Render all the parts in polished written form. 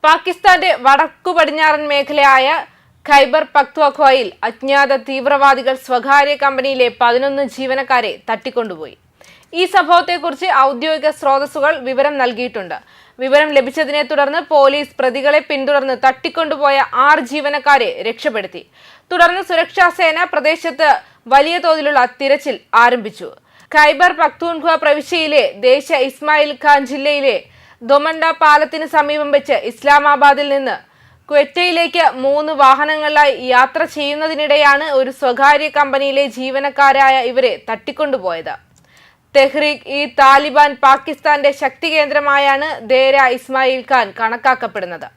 പാകിസ്ഥാന്റെ വടക്കു പടിഞ്ഞാറൻ മേഖലയായ ഖൈബർ പക്ത്വഖ്വയിൽ അജ്ഞാത തീവ്രവാദികൾ സ്വകാര്യ കമ്പനിയിലെ 11 ജീവനക്കാരെ തട്ടിക്കൊണ്ടുപോയി. ഈ സംഭവത്തെക്കുറിച്ച് ഔദ്യോഗിക സ്രോതസ്സുകൾ വിവരം നൽകിയിട്ടുണ്ട്. വിവരം ലഭിച്ചതിനെ തുടർന്ന് പോലീസ് പ്രതികളെ പിന്തുടർന്ന് തട്ടിക്കൊണ്ടുപോയ 6 ജീവനക്കാരെ രക്ഷപ്പെടുത്തി. തുടർന്ന് സുരക്ഷാ സേന പ്രദേശത്ത് വലിയ തോതിലുള്ള തിരച്ചിൽ ആരംഭിച്ചു. ഖൈബർ പക്തൂൺഖ്വ പ്രവിശ്യയിലെ ദേശീയ ഇസ്മായിൽ ഖാൻ ജില്ലയിലെ ദൊമണ്ട പാലത്തിന് സമീപം വെച്ച് ഇസ്ലാമാബാദിൽ നിന്ന് ക്വറ്റയിലേക്ക് 3 വാഹനങ്ങളിലായി യാത്ര ചെയ്യുന്നതിനിടെയാണ് ഒരു സ്വകാര്യ കമ്പനിയിലെ ജീവനക്കാരായ ഇവരെ തട്ടിക്കൊണ്ടുപോയത്. തെഹ്രീക് ഇ താലിബാൻ പാകിസ്ഥാന്റെ ശക്തി കേന്ദ്രമായാണ് ദേര ഇസ്മായിൽ ഖാൻ കണക്കാക്കപ്പെടുന്നത്.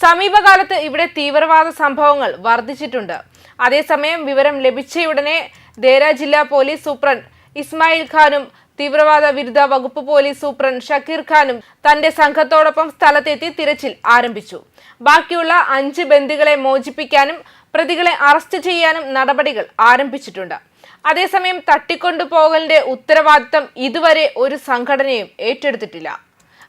സമീപകാലത്ത് ഇവിടെ തീവ്രവാദ സംഭവങ്ങൾ വർദ്ധിച്ചിട്ടുണ്ട്. അതേസമയം വിവരം ലഭിച്ചയുടനെ ദേര ജില്ലാ പോലീസ് സൂപ്രണ്ട് ഇസ്മായിൽ ഖാനും തീവ്രവാദ വിരുദ്ധ വകുപ്പ് പോലീസ് സൂപ്രണ്ട് ഷക്കീർ ഖാനും തന്റെ സംഘത്തോടൊപ്പം സ്ഥലത്തെത്തി തിരച്ചിൽ ആരംഭിച്ചു. ബാക്കിയുള്ള 5 ബന്ദികളെ മോചിപ്പിക്കാനും പ്രതികളെ അറസ്റ്റ് ചെയ്യാനും നടപടികൾ ആരംഭിച്ചിട്ടുണ്ട്. അതേസമയം തട്ടിക്കൊണ്ടുപോകലിന്റെ ഉത്തരവാദിത്തം ഇതുവരെ ഒരു സംഘടനയും ഏറ്റെടുത്തിട്ടില്ല.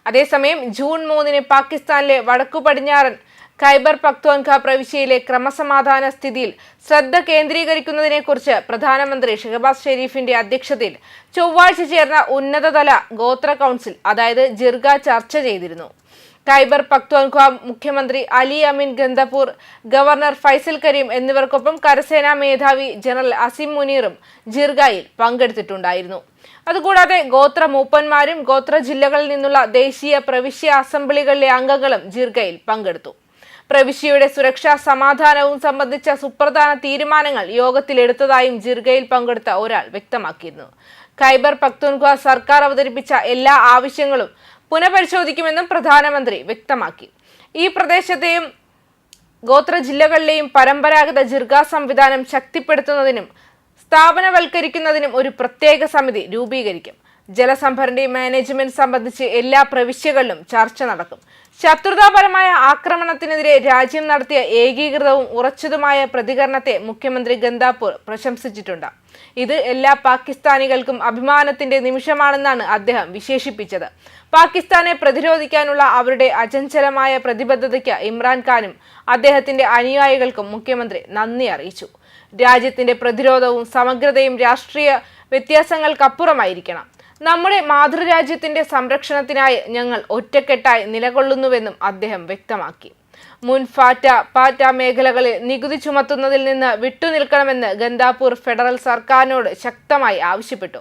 അതേസമയം ജൂൺ 3 പാകിസ്ഥാനിലെ വടക്കു പടിഞ്ഞാറൻ ഖൈബർ പക്ത്വൻഖ്വ പ്രവിശ്യയിലെ ക്രമസമാധാന സ്ഥിതിയിൽ ശ്രദ്ധ കേന്ദ്രീകരിക്കുന്നതിനെക്കുറിച്ച് പ്രധാനമന്ത്രി ഷഹബാസ് ഷെരീഫിന്റെ അധ്യക്ഷതയിൽ ചൊവ്വാഴ്ച ചേർന്ന ഉന്നതതല ഗോത്ര കൗൺസിൽ അതായത് ജിർഗ ചർച്ച ചെയ്തിരുന്നു. ഖൈബർ പക്ത്വൻഖ്വ മുഖ്യമന്ത്രി അലി അമീൻ ഗന്ധപൂർ, ഗവർണർ ഫൈസൽ കരീം എന്നിവർക്കൊപ്പം കരസേനാ മേധാവി ജനറൽ അസിം മുനീറും ജിർഗയിൽ പങ്കെടുത്തിട്ടുണ്ടായിരുന്നു. അതുകൂടാതെ ഗോത്ര മൂപ്പന്മാരും ഗോത്ര ജില്ലകളിൽ നിന്നുള്ള ദേശീയ പ്രവിശ്യ അസംബ്ലികളിലെ അംഗങ്ങളും ജിർഗയിൽ പങ്കെടുത്തു. പ്രവിശ്യയുടെ സുരക്ഷാ സമാധാനവും സംബന്ധിച്ച സുപ്രധാന തീരുമാനങ്ങൾ യോഗത്തിലെടുത്തതായും ജിർഗയിൽ പങ്കെടുത്ത ഒരാൾ വ്യക്തമാക്കിയിരുന്നു. ഖൈബർ പക്തൂൺഖ്വ സർക്കാർ അവതരിപ്പിച്ച എല്ലാ ആവശ്യങ്ങളും പുനഃപരിശോധിക്കുമെന്നും പ്രധാനമന്ത്രി വ്യക്തമാക്കി. ഈ പ്രദേശത്തെയും ഗോത്ര ജില്ലകളിലെയും പരമ്പരാഗത ജിർഗ സംവിധാനം ശക്തിപ്പെടുത്തുന്നതിനും സ്ഥാപനവൽക്കരിക്കുന്നതിനും ഒരു പ്രത്യേക സമിതി രൂപീകരിക്കും. ജലസംഭരണി മാനേജ്മെന്റ് സംബന്ധിച്ച് എല്ലാ പ്രവിശ്യകളിലും ചർച്ച നടക്കും. ശത്രുതാപരമായ ആക്രമണത്തിനെതിരെ രാജ്യം നടത്തിയ ഏകീകൃതവും ഉറച്ചതുമായ പ്രതികരണത്തെ മുഖ്യമന്ത്രി ഗന്ദാപൂർ പ്രശംസിച്ചിട്ടുണ്ട്. ഇത് എല്ലാ പാകിസ്ഥാനികൾക്കും അഭിമാനത്തിന്റെ നിമിഷമാണെന്നാണ് അദ്ദേഹം വിശേഷിപ്പിച്ചത്. പാകിസ്ഥാനെ പ്രതിരോധിക്കാനുള്ള അവരുടെ അചഞ്ചലമായ പ്രതിബദ്ധതയ്ക്ക് ഇമ്രാൻഖാനും അദ്ദേഹത്തിന്റെ അനുയായികൾക്കും മുഖ്യമന്ത്രി നന്ദി അറിയിച്ചു. രാജ്യത്തിന്റെ പ്രതിരോധവും സമഗ്രതയും രാഷ്ട്രീയ വ്യത്യാസങ്ങൾക്കപ്പുറമായിരിക്കണം. നമ്മുടെ മാതൃരാജ്യത്തിന്റെ സംരക്ഷണത്തിനായി ഞങ്ങൾ ഒറ്റക്കെട്ടായി നിലകൊള്ളുന്നുവെന്നും അദ്ദേഹം വ്യക്തമാക്കി. മുൻ പാറ്റ മേഖലകളിൽ നികുതി ചുമത്തുന്നതിൽ നിന്ന് വിട്ടുനിൽക്കണമെന്ന് ഗന്ദാപൂർ ഫെഡറൽ സർക്കാരിനോട് ശക്തമായി ആവശ്യപ്പെട്ടു.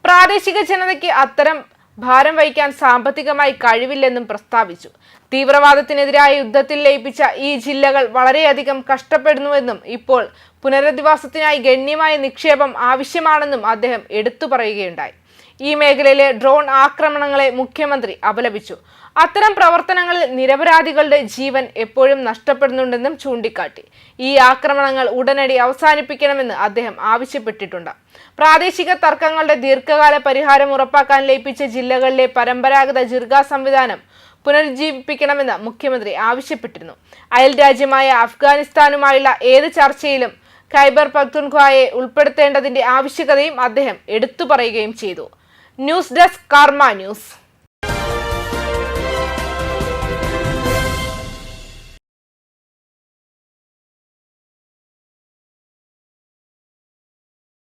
പ്രാദേശിക ജനതയ്ക്ക് അത്തരം ഭാരം വഹിക്കാൻ സാമ്പത്തികമായി കഴിവില്ലെന്നും പ്രസ്താവിച്ചു. തീവ്രവാദത്തിനെതിരായ യുദ്ധത്തിൽ ലയിപ്പിച്ച ഈ ജില്ലകൾ വളരെയധികം കഷ്ടപ്പെടുന്നുവെന്നും ഇപ്പോൾ പുനരധിവാസത്തിനായി ഗണ്യമായ നിക്ഷേപം ആവശ്യമാണെന്നും അദ്ദേഹം എടുത്തു പറയുകയുണ്ടായി. ഈ മേഖലയിലെ ഡ്രോൺ ആക്രമണങ്ങളെ മുഖ്യമന്ത്രി അപലപിച്ചു. അത്തരം പ്രവർത്തനങ്ങളിൽ നിരപരാധികളുടെ ജീവൻ എപ്പോഴും നഷ്ടപ്പെടുന്നുണ്ടെന്നും ചൂണ്ടിക്കാട്ടി. ഈ ആക്രമണങ്ങൾ ഉടനടി അവസാനിപ്പിക്കണമെന്ന് അദ്ദേഹം ആവശ്യപ്പെട്ടിട്ടുണ്ട്. പ്രാദേശിക തർക്കങ്ങളുടെ ദീർഘകാല പരിഹാരം ഉറപ്പാക്കാൻ ലയിപ്പിച്ച ജില്ലകളിലെ പരമ്പരാഗത ജിർഗ സംവിധാനം പുനരുജ്ജീവിപ്പിക്കണമെന്ന് മുഖ്യമന്ത്രി ആവശ്യപ്പെട്ടിരുന്നു. അയൽ രാജ്യമായ അഫ്ഗാനിസ്ഥാനുമായുള്ള ഏത് ചർച്ചയിലും ഖൈബർ പക്തൂൺഖ്വയെ ഉൾപ്പെടുത്തേണ്ടതിന്റെ ആവശ്യകതയും അദ്ദേഹം എടുത്തു പറയുകയും ചെയ്തു. ന്യൂസ് ഡെസ്ക് കർമ്മ ന്യൂസ്.